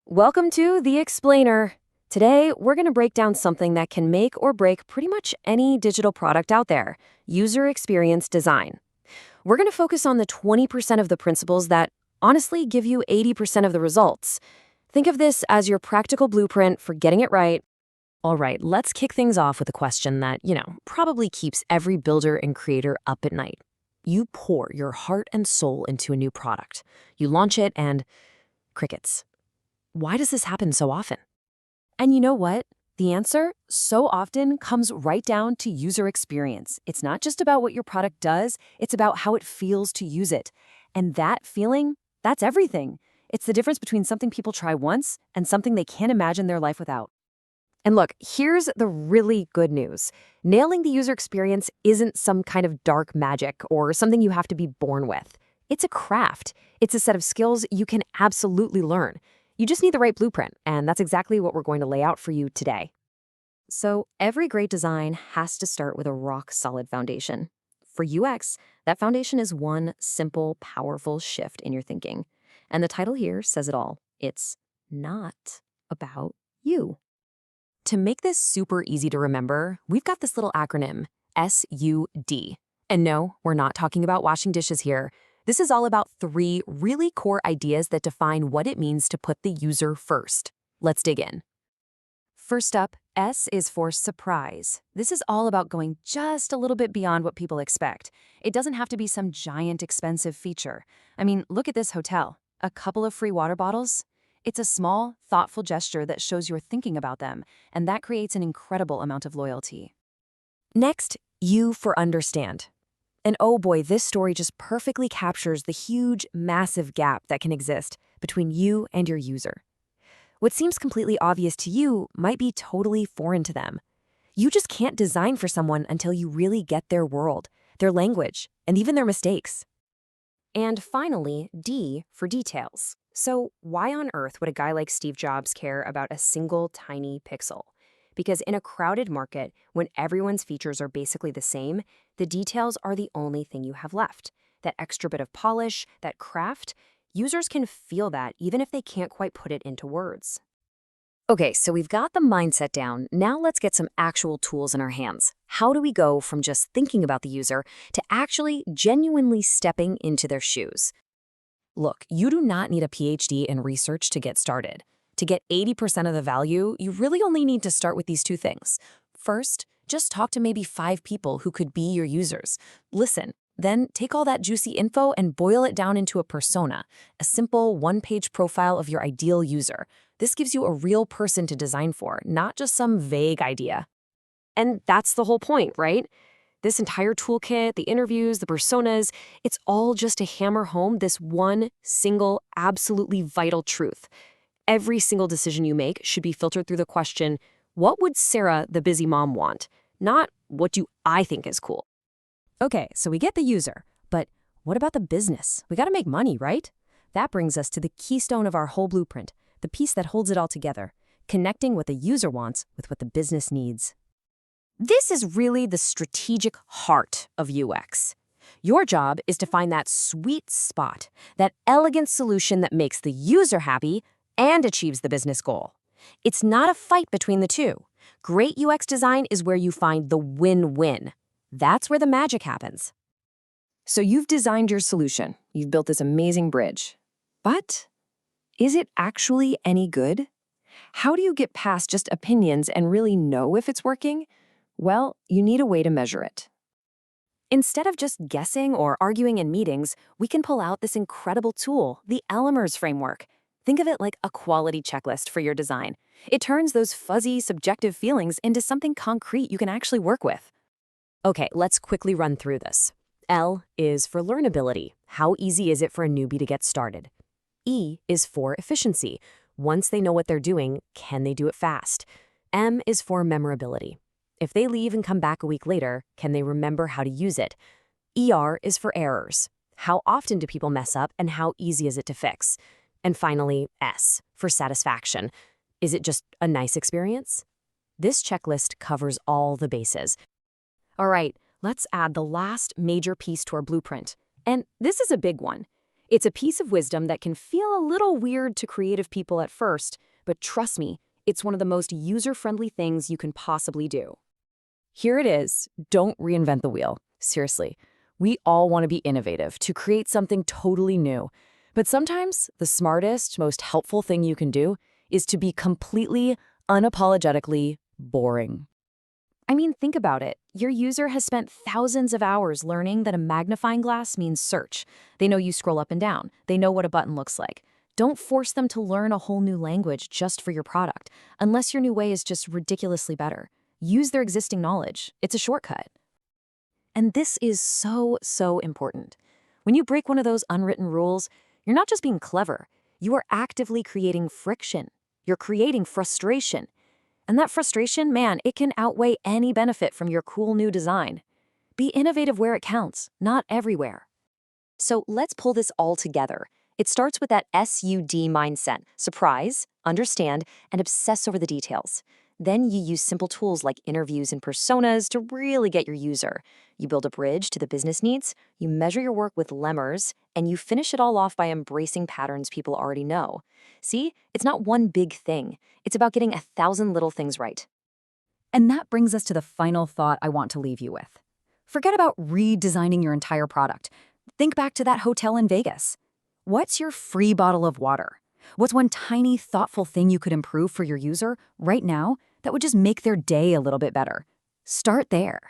Welcome to The Explainer. Today, we're going to break down something that can make or break pretty much any digital product out there, user experience design. We're going to focus on the 20% of the principles that honestly give you 80% of the results. Think of this as your practical blueprint for getting it right. All right, let's kick things off with a question that, probably keeps every builder and creator up at night. You pour your heart and soul into a new product. You launch it and crickets. Why does this happen so often? And you know what? The answer so often comes right down to user experience. It's not just about what your product does, it's about how it feels to use it. And that feeling, that's everything. It's the difference between something people try once and something they can't imagine their life without. And look, here's the really good news. Nailing the user experience isn't some kind of dark magic or something you have to be born with. It's a craft. It's a set of skills you can absolutely learn. You just need the right blueprint, and that's exactly what we're going to lay out for you today. So every great design has to start with a rock-solid foundation. For UX, that foundation is one simple, powerful shift in your thinking. And the title here says it all. It's not about you. To make this super easy to remember, we've got this little acronym, SUD. And no, we're not talking about washing dishes here. This is all about 3 really core ideas that define what it means to put the user first. Let's dig in. First up, S is for surprise. This is all about going just a little bit beyond what people expect. It doesn't have to be some giant expensive feature. I mean, look at this hotel. A couple of free water bottles? It's a small, thoughtful gesture that shows you're thinking about them, and that creates an incredible amount of loyalty. Next, U for understand. And oh boy, this story just perfectly captures the huge, massive gap that can exist between you and your user. What seems completely obvious to you might be totally foreign to them. You just can't design for someone until you really get their world, their language, and even their mistakes. And finally, D for details. So why on earth would a guy like Steve Jobs care about a single tiny pixel? Because in a crowded market, when everyone's features are basically the same, the details are the only thing you have left. That extra bit of polish, that craft, users can feel that even if they can't quite put it into words. Okay, so we've got the mindset down. Now let's get some actual tools in our hands. How do we go from just thinking about the user to actually genuinely stepping into their shoes? Look, you do not need a PhD in research to get started. To get 80% of the value, you really only need to start with these 2 things. First, just talk to maybe 5 people who could be your users. Listen, then take all that juicy info and boil it down into a persona, a simple 1-page profile of your ideal user. This gives you a real person to design for, not just some vague idea. And that's the whole point, right? This entire toolkit, the interviews, the personas, it's all just to hammer home this one single, absolutely vital truth. Every single decision you make should be filtered through the question, what would Sarah, the busy mom, want? Not, what do I think is cool? Okay, so we get the user, but what about the business? We gotta make money, right? That brings us to the keystone of our whole blueprint, the piece that holds it all together, connecting what the user wants with what the business needs. This is really the strategic heart of UX. Your job is to find that sweet spot, that elegant solution that makes the user happy and achieves the business goal. It's not a fight between the two. Great UX design is where you find the win-win. That's where the magic happens. So you've designed your solution. You've built this amazing bridge. But is it actually any good? How do you get past just opinions and really know if it's working? Well, you need a way to measure it. Instead of just guessing or arguing in meetings, we can pull out this incredible tool, the LEMErS framework. Think of it like a quality checklist for your design. It turns those fuzzy, subjective feelings into something concrete you can actually work with. Okay, let's quickly run through this. L is for learnability. How easy is it for a newbie to get started? E is for efficiency. Once they know what they're doing, can they do it fast? M is for memorability. If they leave and come back a week later, can they remember how to use it? ER is for errors. How often do people mess up and how easy is it to fix? And finally, S for satisfaction. Is it just a nice experience? This checklist covers all the bases. All right, let's add the last major piece to our blueprint. And this is a big one. It's a piece of wisdom that can feel a little weird to creative people at first, but trust me, it's one of the most user-friendly things you can possibly do. Here it is. Don't reinvent the wheel. Seriously. We all want to be innovative, to create something totally new. But sometimes the smartest, most helpful thing you can do is to be completely, unapologetically boring. I mean, think about it. Your user has spent thousands of hours learning that a magnifying glass means search. They know you scroll up and down. They know what a button looks like. Don't force them to learn a whole new language just for your product, unless your new way is just ridiculously better. Use their existing knowledge. It's a shortcut. And this is so, so important. When you break one of those unwritten rules, you're not just being clever. You are actively creating friction. You're creating frustration. And that frustration, man, it can outweigh any benefit from your cool new design. Be innovative where it counts, not everywhere. So let's pull this all together. It starts with that SUD mindset: surprise, understand, and obsess over the details. Then you use simple tools like interviews and personas to really get your user. You build a bridge to the business needs, you measure your work with LEMErS, and you finish it all off by embracing patterns people already know. See, it's not one big thing. It's about getting 1,000 little things right. And that brings us to the final thought I want to leave you with. Forget about redesigning your entire product. Think back to that hotel in Vegas. What's your free bottle of water? What's one tiny, thoughtful thing you could improve for your user right now that would just make their day a little bit better? Start there.